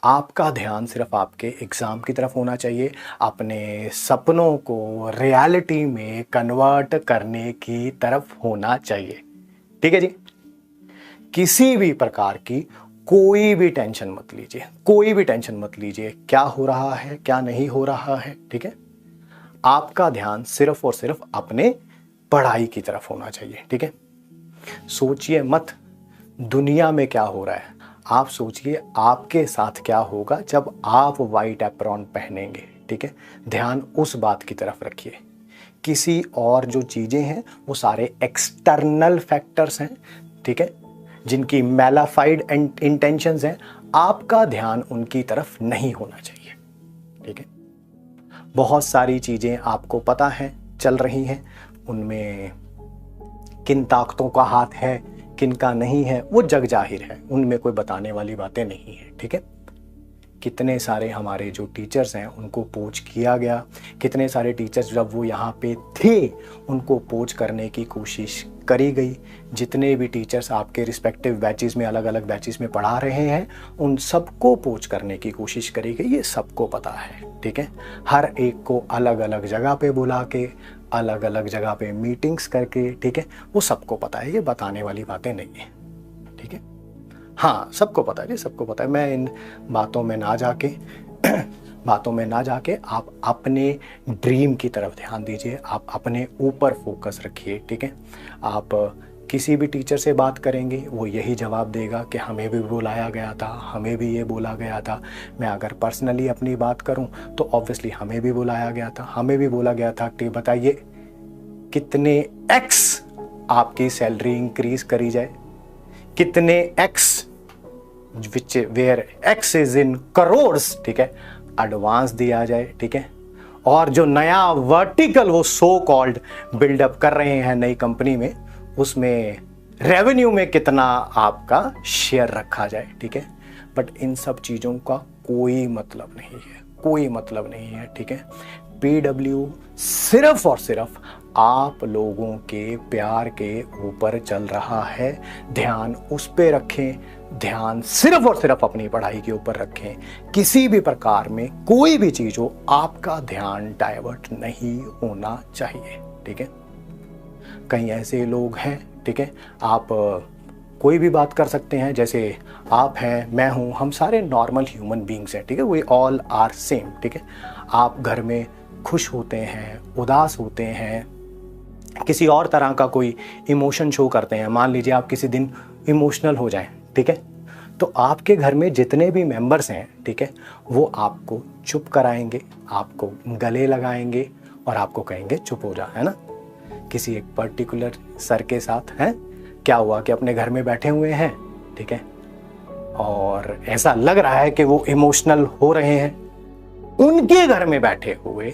आपका ध्यान सिर्फ आपके एग्ज़ाम की तरफ होना चाहिए, अपने सपनों को रियलिटी में कन्वर्ट करने की तरफ होना चाहिए। ठीक है जी। किसी भी प्रकार की कोई भी टेंशन मत लीजिए, कोई भी टेंशन मत लीजिए, क्या हो रहा है क्या नहीं हो रहा है। ठीक है, आपका ध्यान सिर्फ और सिर्फ अपने पढ़ाई की तरफ होना चाहिए। ठीक है, सोचिए मत दुनिया में क्या हो रहा है, आप सोचिए आपके साथ क्या होगा जब आप वाइट एप्रॉन पहनेंगे। ठीक है, ध्यान उस बात की तरफ रखिए। किसी और जो चीजें हैं वो सारे एक्सटर्नल फैक्टर्स हैं, ठीक है, जिनकी मैलाफाइड इंटेंशंस हैं, आपका ध्यान उनकी तरफ नहीं होना चाहिए। ठीक है, बहुत सारी चीजें आपको पता है चल रही हैं, उनमें किन ताकतों का हाथ है किन का नहीं है वो जग जाहिर है, उनमें कोई बताने वाली बातें नहीं है। ठीक है, कितने सारे हमारे जो टीचर्स हैं उनको पोच किया गया, कितने सारे टीचर्स जब वो यहाँ पे थे उनको पोच करने की कोशिश करी गई। जितने भी टीचर्स आपके रिस्पेक्टिव बैचेस में अलग अलग बैचेस में पढ़ा रहे हैं उन सबको पोच करने की कोशिश करी गई, ये सबको पता है। ठीक है, हर एक को अलग अलग जगह पे बुला के अलग अलग जगह पे मीटिंग्स करके, ठीक है, वो सबको पता है, ये बताने वाली बातें नहीं है। ठीक है, हाँ सबको पता है जी, सबको पता है। मैं इन बातों में ना जाके आप अपने ड्रीम की तरफ ध्यान दीजिए, आप अपने ऊपर फोकस रखिए। ठीक है, आप किसी भी टीचर से बात करेंगे वो यही जवाब देगा कि हमें भी बुलाया गया था, हमें भी ये बोला गया था। मैं अगर पर्सनली अपनी बात करूं तो ऑब्वियसली हमें भी बुलाया गया था, हमें भी बोला गया था कि बताइए कितने एक्स आपकी सैलरी इंक्रीज करी जाए, कितने X which where X is in crores, ठीक है, एडवांस दिया जाए। ठीक है, और जो नया वर्टिकल वो सो कॉल्ड बिल्डअप कर रहे हैं नई कंपनी में, उसमें रेवेन्यू में कितना आपका शेयर रखा जाए। ठीक है, बट इन सब चीजों का कोई मतलब नहीं है, कोई मतलब नहीं है। ठीक है, PW सिर्फ और सिर्फ आप लोगों के प्यार के ऊपर चल रहा है, ध्यान उस पे रखें, ध्यान सिर्फ और सिर्फ अपनी पढ़ाई के ऊपर रखें। किसी भी प्रकार में कोई भी चीज हो आपका ध्यान डाइवर्ट नहीं होना चाहिए। ठीक है, कई ऐसे लोग हैं, ठीक है, आप कोई भी बात कर सकते हैं, जैसे आप हैं मैं हूं, हम सारे नॉर्मल ह्यूमन बींग्स हैं। ठीक है, वी ऑल आर सेम। ठीक है, आप घर में खुश होते हैं, उदास होते हैं, किसी और तरह का कोई इमोशन शो करते हैं, मान लीजिए आप किसी दिन इमोशनल हो जाएं, ठीक है, तो आपके घर में जितने भी मेंबर्स हैं, ठीक है, वो आपको चुप कराएंगे, आपको गले लगाएंगे और आपको कहेंगे चुप हो जा, है ना। किसी एक पर्टिकुलर सर के साथ है क्या हुआ कि अपने घर में बैठे हुए हैं, ठीक है, और ऐसा लग रहा है कि वो इमोशनल हो रहे हैं, उनके घर में बैठे हुए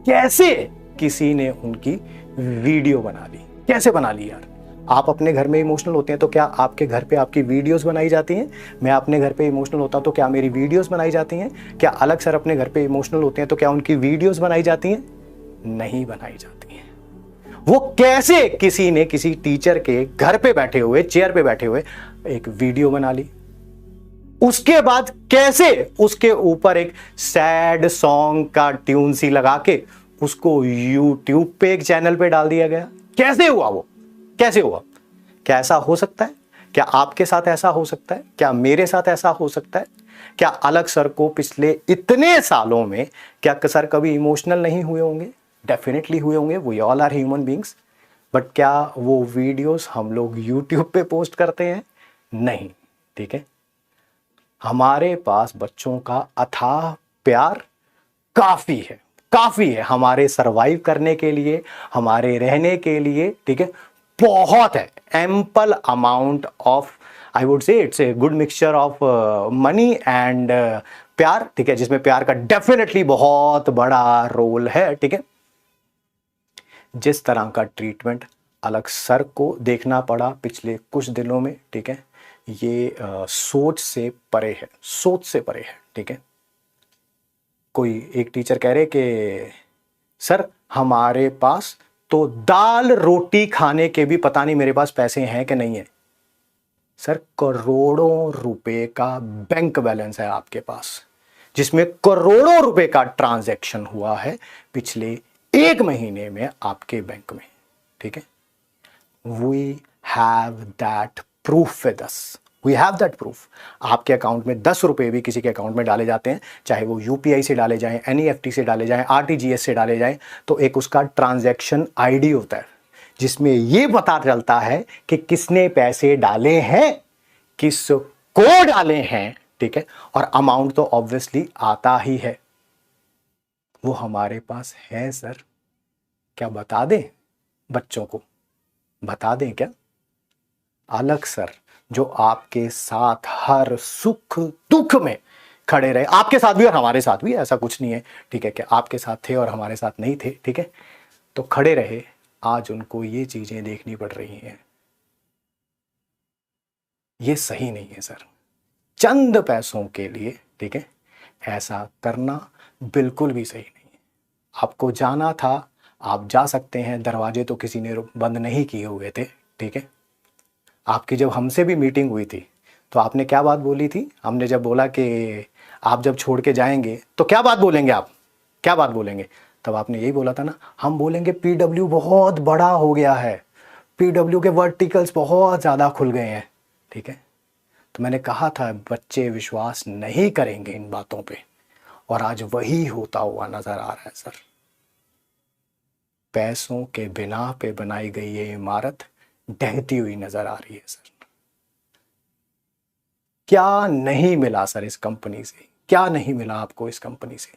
कैसे किसी ने उनकी वीडियो बना ली। कैसे बना ली यार, आप अपने घर में इमोशनल होते हैं तो क्या आपके घर पे आपकी वीडियोस बनाई जाती हैं? मैं अपने घर पे इमोशनल होता हूं तो क्या मेरी वीडियोस बनाई जाती हैं? क्या अलग सर अपने घर पे इमोशनल होते हैं तो क्या उनकी वीडियोस बनाई जाती हैं? नहीं बनाई जाती हैं। वो कैसे किसी ने किसी टीचर के घर पे बैठे हुए, चेयर पे बैठे हुए एक वीडियो बना ली, उसके बाद कैसे उसके ऊपर एक सैड सॉन्ग का ट्यून सी लगा के उसको यूट्यूब पे एक चैनल पे डाल दिया गया। कैसे हुआ वो, कैसे हुआ? क्या ऐसा हो सकता है? क्या आपके साथ ऐसा हो सकता है? क्या मेरे साथ ऐसा हो सकता है? क्या अलग सर को पिछले इतने सालों में क्या सर कभी इमोशनल नहीं हुए होंगे? डेफिनेटली हुए होंगे, we all are human beings. But क्या वो वीडियोस हम लोग यूट्यूब पे पोस्ट करते हैं? नहीं। ठीक है, हमारे पास बच्चों का अथाह प्यार काफी है, काफी है हमारे सरवाइव करने के लिए, हमारे रहने के लिए। ठीक है, बहुत है, ample amount of, I would say it's a good mixture of money and प्यार। ठीक है, जिसमें प्यार का डेफिनेटली बहुत बड़ा रोल है। ठीक है, जिस तरह का ट्रीटमेंट अलग सर को देखना पड़ा पिछले कुछ दिनों में, ठीक है, ये सोच से परे है, सोच से परे है। ठीक है, कोई एक टीचर कह रहे कि सर हमारे पास तो दाल रोटी खाने के भी पता नहीं मेरे पास पैसे हैं कि नहीं है। सर करोड़ों रुपए का बैंक बैलेंस है आपके पास, जिसमें करोड़ों रुपए का ट्रांजैक्शन हुआ है पिछले 1 महीने में आपके बैंक में, ठीक है। We have that proof with us, we have that proof. आपके अकाउंट में 10 रुपए भी किसी के अकाउंट में डाले जाते हैं, चाहे वो यूपीआई से डाले जाएं, एनईएफटी से डाले जाएं, आरटीजीएस से डाले जाएं, तो एक उसका ट्रांजैक्शन आईडी होता है जिसमें ये पता चलता है कि किसने पैसे डाले हैं, किस को डाले हैं, ठीक है। और अमाउंट तो ऑब्वियसली आता ही है, वो हमारे पास है सर। क्या बता दें बच्चों को, बता दें क्या? अलग सर, जो आपके साथ हर सुख दुख में खड़े रहे, आपके साथ भी और हमारे साथ भी, ऐसा कुछ नहीं है, ठीक है, कि आपके साथ थे और हमारे साथ नहीं थे, ठीक है, तो खड़े रहे। आज उनको ये चीजें देखनी पड़ रही हैं, ये सही नहीं है सर। चंद पैसों के लिए, ठीक है, ऐसा करना बिल्कुल भी सही नहीं है। आपको जाना था, आप जा सकते हैं, दरवाजे तो किसी ने बंद नहीं किए हुए थे, ठीक है। आपकी जब हमसे भी मीटिंग हुई थी तो आपने क्या बात बोली थी? हमने जब बोला कि आप जब छोड़ के जाएंगे तो क्या बात बोलेंगे, आप क्या बात बोलेंगे, तब आपने यही बोला था ना, हम बोलेंगे पीडब्ल्यू बहुत बड़ा हो गया है, पीडब्ल्यू के वर्टिकल्स बहुत ज़्यादा खुल गए हैं, ठीक है। तो मैंने कहा था बच्चे विश्वास नहीं करेंगे इन बातों पे, और आज वही होता हुआ नजर आ रहा है सर। पैसों के बिना पे बनाई गई ये इमारत ढहती हुई नजर आ रही है सर। क्या नहीं मिला सर इस कंपनी से, क्या नहीं मिला आपको इस कंपनी से?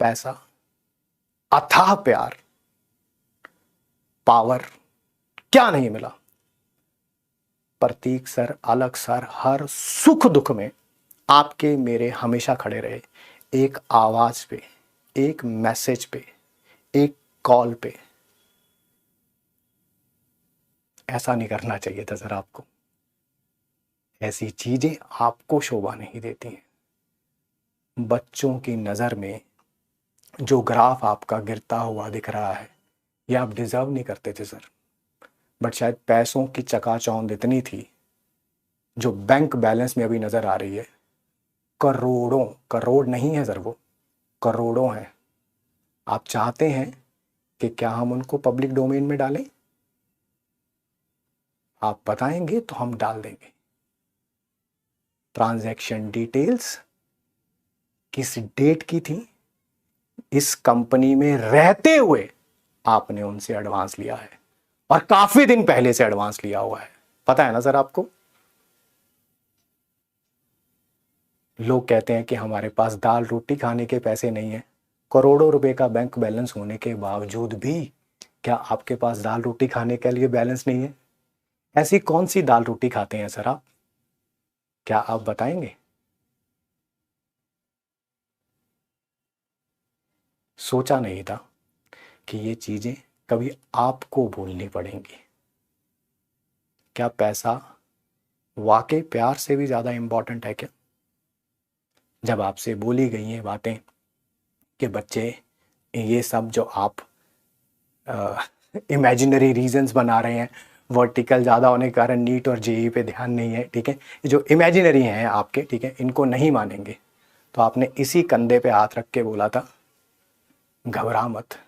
पैसा, अथाह प्यार, पावर, क्या नहीं मिला? प्रतीक सर, अलग सर, हर सुख दुख में आपके मेरे हमेशा खड़े रहे, एक आवाज पे, एक मैसेज पे, एक कॉल पे। ऐसा नहीं करना चाहिए था सर आपको, ऐसी चीजें आपको शोभा नहीं देती हैं। बच्चों की नजर में जो ग्राफ आपका गिरता हुआ दिख रहा है, ये आप डिजर्व नहीं करते थे सर, बट शायद पैसों की चकाचौंध इतनी थी जो बैंक बैलेंस में अभी नजर आ रही है, करोड़ों, करोड़ नहीं है सर, वो करोड़ों हैं। आप चाहते हैं कि क्या हम उनको पब्लिक डोमेन में डालें? आप बताएंगे तो हम डाल देंगे। ट्रांजैक्शन डिटेल्स किस डेट की थी, इस कंपनी में रहते हुए आपने उनसे एडवांस लिया है, और काफी दिन पहले से एडवांस लिया हुआ है, पता है ना सर आपको। लोग कहते हैं कि हमारे पास दाल रोटी खाने के पैसे नहीं है, करोड़ों रुपए का बैंक बैलेंस होने के बावजूद भी क्या आपके पास दाल रोटी खाने के लिए बैलेंस नहीं है? ऐसी कौन सी दाल रोटी खाते हैं सर आप, क्या आप बताएंगे? सोचा नहीं था कि ये चीजें कभी आपको बोलनी पड़ेंगी। क्या पैसा वाकई प्यार से भी ज्यादा इंपॉर्टेंट है क्या? जब आपसे बोली गई हैं बातें कि बच्चे, ये सब जो आप इमेजिनरी रीजंस बना रहे हैं, वर्टिकल ज़्यादा होने के कारण नीट और जेई पे ध्यान नहीं है, ठीक है, ये जो इमेजिनरी हैं आपके, ठीक है, इनको नहीं मानेंगे, तो आपने इसी कंधे पे हाथ रख के बोला था घबरा मत,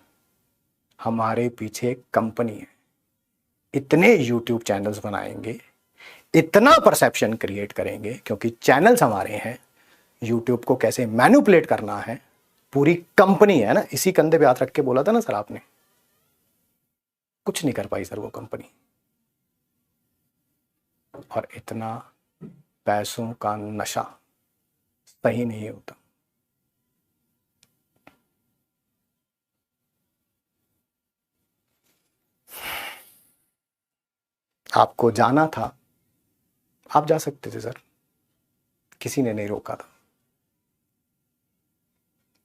हमारे पीछे एक कंपनी है, इतने यूट्यूब चैनल्स बनाएंगे, इतना परसेप्शन क्रिएट करेंगे, क्योंकि चैनल्स हमारे हैं, यूट्यूब को कैसे मैनिपुलेट करना है पूरी कंपनी है ना, इसी कंधे पे हाथ रख के बोला था ना सर आपने। कुछ नहीं कर पाई सर वो कंपनी, और इतना पैसों का नशा सही नहीं होता। आपको जाना था, आप जा सकते थे सर, किसी ने नहीं रोका था।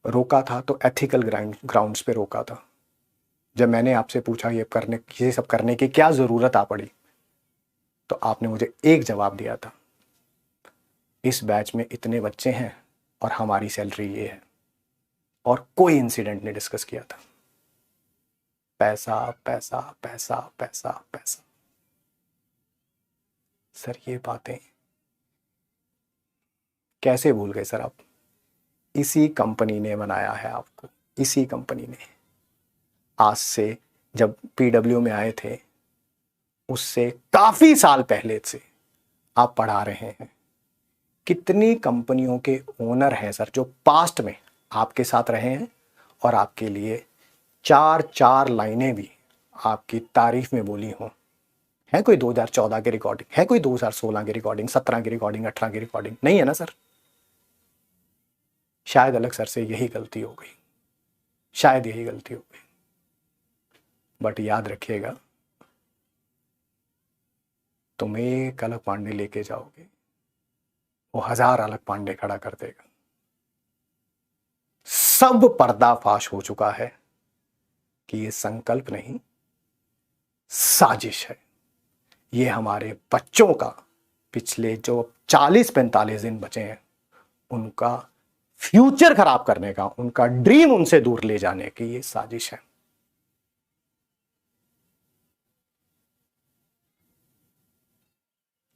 रोका था तो एथिकल ग्राउंड्स पे रोका था। जब मैंने आपसे पूछा ये सब करने की क्या जरूरत आ पड़ी, तो आपने मुझे एक जवाब दिया था, इस बैच में इतने बच्चे हैं और हमारी सैलरी ये है, और कोई इंसिडेंट नहीं डिस्कस किया था। पैसा पैसा पैसा पैसा पैसा। सर ये बातें कैसे भूल गए सर आप? इसी कंपनी ने बनाया है आपको, इसी कंपनी ने। आज से जब पीडब्ल्यू में आए थे उससे काफी साल पहले से आप पढ़ा रहे हैं। कितनी कंपनियों के ओनर हैं सर जो पास्ट में आपके साथ रहे हैं और आपके लिए चार चार लाइनें भी आपकी तारीफ में बोली हों। है कोई 2014 की रिकॉर्डिंग, है कोई 2016 की रिकॉर्डिंग, 17 की रिकॉर्डिंग, 18 की रिकॉर्डिंग? नहीं है ना सर। शायद अलग सर से यही गलती हो गई, शायद यही गलती हो गई। बट याद रखिएगा, तुम एक अलग पांडे लेके जाओगे, वो 1000 अलग पांडे खड़ा कर देगा। सब पर्दाफाश हो चुका है कि ये संकल्प नहीं, साजिश है। ये हमारे बच्चों का पिछले जो 40-45 दिन बचे हैं उनका फ्यूचर खराब करने का, उनका ड्रीम उनसे दूर ले जाने की ये साजिश है।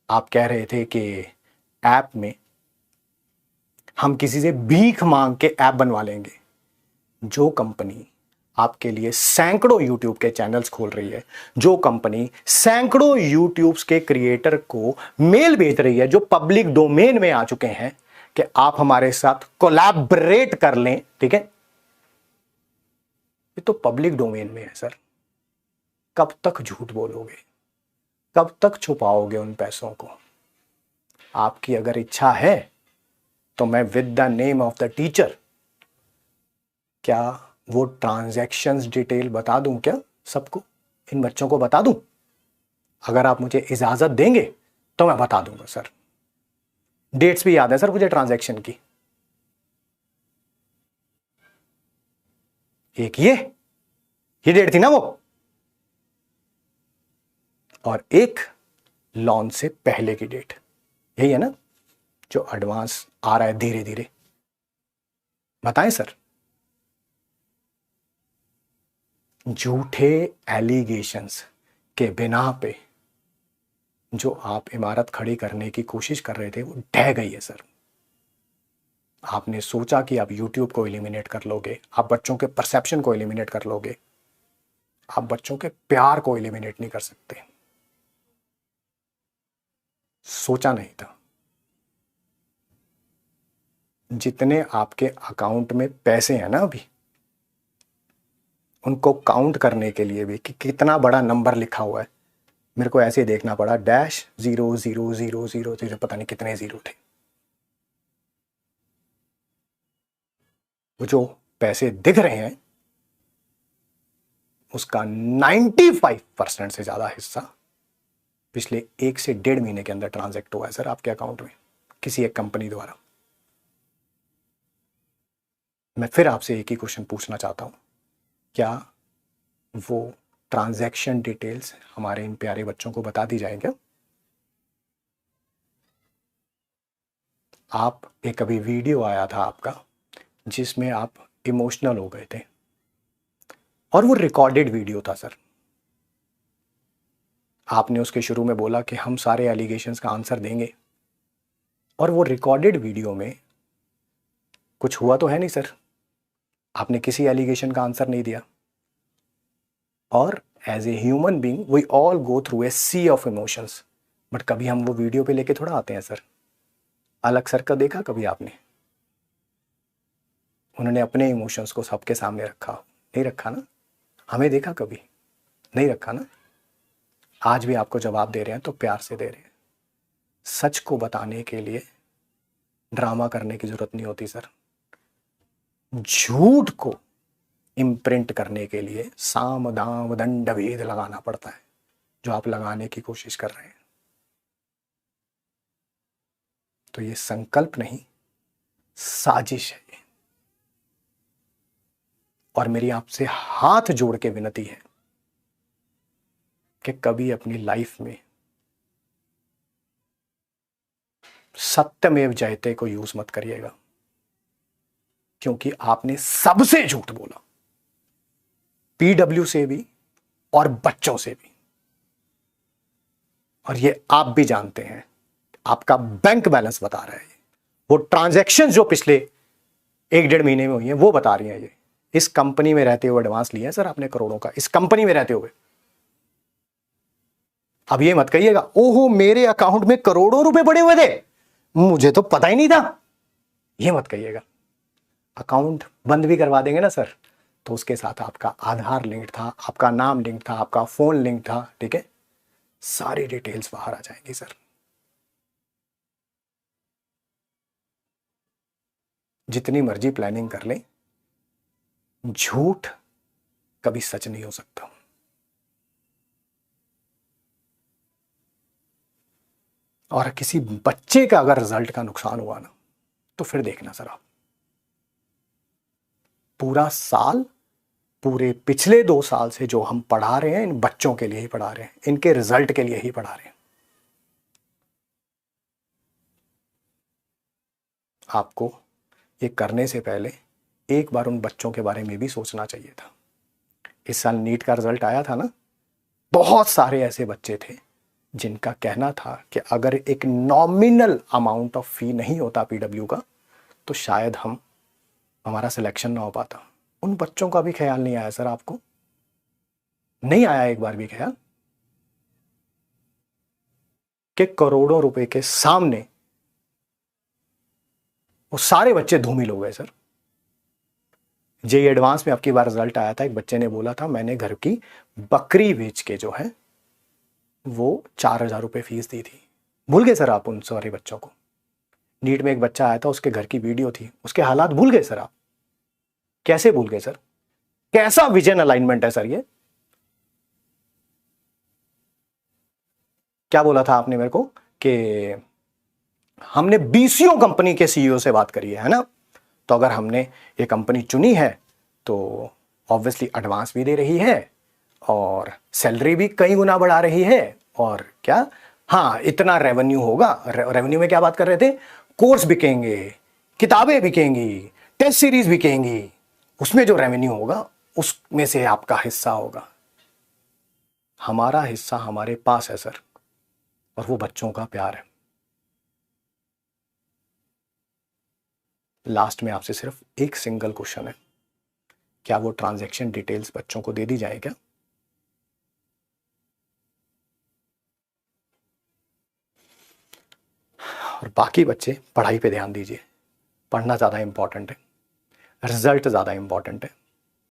आप कह रहे थे कि ऐप में हम किसी से भीख मांग के ऐप बनवा लेंगे। जो कंपनी आपके लिए सैकड़ों यूट्यूब के चैनल्स खोल रही है, जो कंपनी सैकड़ों यूट्यूब के क्रिएटर को मेल भेज रही है जो पब्लिक डोमेन में आ चुके हैं कि आप हमारे साथ कोलैबोरेट कर लें, ठीक है, ये तो पब्लिक डोमेन में है सर। कब तक झूठ बोलोगे, कब तक छुपाओगे उन पैसों को? आपकी अगर इच्छा है तो मैं with the name of the teacher क्या वो ट्रांजैक्शंस डिटेल बता दूं क्या सबको, इन बच्चों को बता दूं? अगर आप मुझे इजाजत देंगे तो मैं बता दूंगा सर। डेट्स भी याद है सर मुझे ट्रांजैक्शन की। एक ये डेट थी ना वो, और एक लॉन्च से पहले की डेट, यही है ना जो एडवांस आ रहा है धीरे धीरे। बताएं सर। झूठे एलिगेशंस के बिना पे जो आप इमारत खड़ी करने की कोशिश कर रहे थे वो ढह गई है सर। आपने सोचा कि आप YouTube को एलिमिनेट कर लोगे, आप बच्चों के परसेप्शन को एलिमिनेट कर लोगे, आप बच्चों के प्यार को एलिमिनेट नहीं कर सकते। सोचा नहीं था। जितने आपके अकाउंट में पैसे हैं ना अभी, उनको काउंट करने के लिए भी कि कितना बड़ा नंबर लिखा हुआ है, मेरे को ऐसे देखना पड़ा, -00000 पता नहीं कितने जीरो थे। वो जो पैसे दिख रहे हैं उसका 95% से ज्यादा हिस्सा पिछले 1 से 1.5 महीने के अंदर ट्रांजैक्ट हुआ है सर आपके अकाउंट में किसी एक कंपनी द्वारा। मैं फिर आपसे एक ही क्वेश्चन पूछना चाहता हूं, क्या वो ट्रांजैक्शन डिटेल्स हमारे इन प्यारे बच्चों को बता दी जाए क्या? आप एक अभी वीडियो आया था आपका जिसमें आप इमोशनल हो गए थे और वो रिकॉर्डेड वीडियो था सर। आपने उसके शुरू में बोला कि हम सारे एलिगेशंस का आंसर देंगे, और वो रिकॉर्डेड वीडियो में कुछ हुआ तो है नहीं सर, आपने किसी एलिगेशन का आंसर नहीं दिया। और as a human being we all go through a sea of emotions, but कभी हम वो वीडियो पे लेके थोड़ा आते हैं सर। अलग सर का देखा कभी आपने? उन्होंने अपने इमोशंस को सबके सामने रखा, नहीं रखा ना? हमें देखा कभी? नहीं रखा ना? आज भी आपको जवाब दे रहे हैं तो प्यार से दे रहे हैं। सच को बताने के लिए ड्रामा करने की जरूरत नहीं होती सर। झूठ को इम्प्रिंट करने के लिए साम दाम दंड भेद लगाना पड़ता है, जो आप लगाने की कोशिश कर रहे हैं। तो ये संकल्प नहीं, साजिश है। और मेरी आपसे हाथ जोड़ के विनती है कि कभी अपनी लाइफ में सत्यमेव जयते को यूज मत करिएगा, क्योंकि आपने सबसे झूठ बोला, पीडब्ल्यू से भी और बच्चों से भी। और ये आप भी जानते हैं, आपका बैंक बैलेंस बता रहा है, वो ट्रांजैक्शन जो पिछले 1-1.5 महीने में हुई है वो बता रही है। ये इस कंपनी में रहते हुए एडवांस लिया है सर आपने करोड़ों का, इस कंपनी में रहते हुए। अब ये मत कहिएगा ओहो मेरे अकाउंट में करोड़ों रुपए पड़े हुए थे, मुझे तो पता ही नहीं था, ये मत कहिएगा। अकाउंट बंद भी करवा देंगे ना सर, तो उसके साथ आपका आधार लिंक था, आपका नाम लिंक था, आपका फोन लिंक था, ठीक है, सारी डिटेल्स बाहर आ जाएंगी सर। जितनी मर्जी प्लानिंग कर लें, झूठ कभी सच नहीं हो सकता। और किसी बच्चे का अगर रिजल्ट का नुकसान हुआ ना, तो फिर देखना सर आप, पूरा साल, पूरे पिछले 2 साल से जो हम पढ़ा रहे हैं इन बच्चों के लिए ही पढ़ा रहे हैं, इनके रिजल्ट के लिए ही पढ़ा रहे हैं। आपको ये करने से पहले एक बार उन बच्चों के बारे में भी सोचना चाहिए था। इस साल नीट का रिजल्ट आया था ना, बहुत सारे ऐसे बच्चे थे जिनका कहना था कि अगर एक नॉमिनल अमाउंट ऑफ फी नहीं होता पीडब्ल्यू का, तो शायद हमारा सिलेक्शन ना हो पाता। उन बच्चों का भी ख्याल नहीं आया सर आपको? नहीं आया एक बार भी ख्याल कि करोड़ों रुपए के सामने वो सारे बच्चे धूमिल हो गए सर। जेई एडवांस में आपकी बार रिजल्ट आया था, एक बच्चे ने बोला था मैंने घर की बकरी बेच के जो है वो 4,000 रुपये फीस दी थी। भूल गए सर आप उन सारे बच्चों को? नीट में एक बच्चा आया था, उसके घर की वीडियो थी, उसके हालात भूल गए सर आप? कैसे भूल गए सर? कैसा विजन अलाइनमेंट है सर ये? क्या बोला था आपने मेरे को कि हमने बीसीओ कंपनी के सीईओ से बात करी है ना, तो अगर हमने ये कंपनी चुनी है तो ऑब्वियसली एडवांस भी दे रही है और सैलरी भी कई गुना बढ़ा रही है, और क्या, हाँ इतना रेवेन्यू होगा। रेवेन्यू में क्या बात कर रहे थे? कोर्स बिकेंगे, किताबें बिकेंगी, टेस्ट सीरीज बिकेंगी, उसमें जो रेवेन्यू होगा उसमें से आपका हिस्सा होगा। हमारा हिस्सा हमारे पास है सर, और वो बच्चों का प्यार है। लास्ट में आपसे सिर्फ एक सिंगल क्वेश्चन है, क्या वो ट्रांजैक्शन डिटेल्स बच्चों को दे दी जाए क्या? और बाकी बच्चे पढ़ाई पे ध्यान दीजिए, पढ़ना ज़्यादा इंपॉर्टेंट है, रिजल्ट ज़्यादा इंपॉर्टेंट है।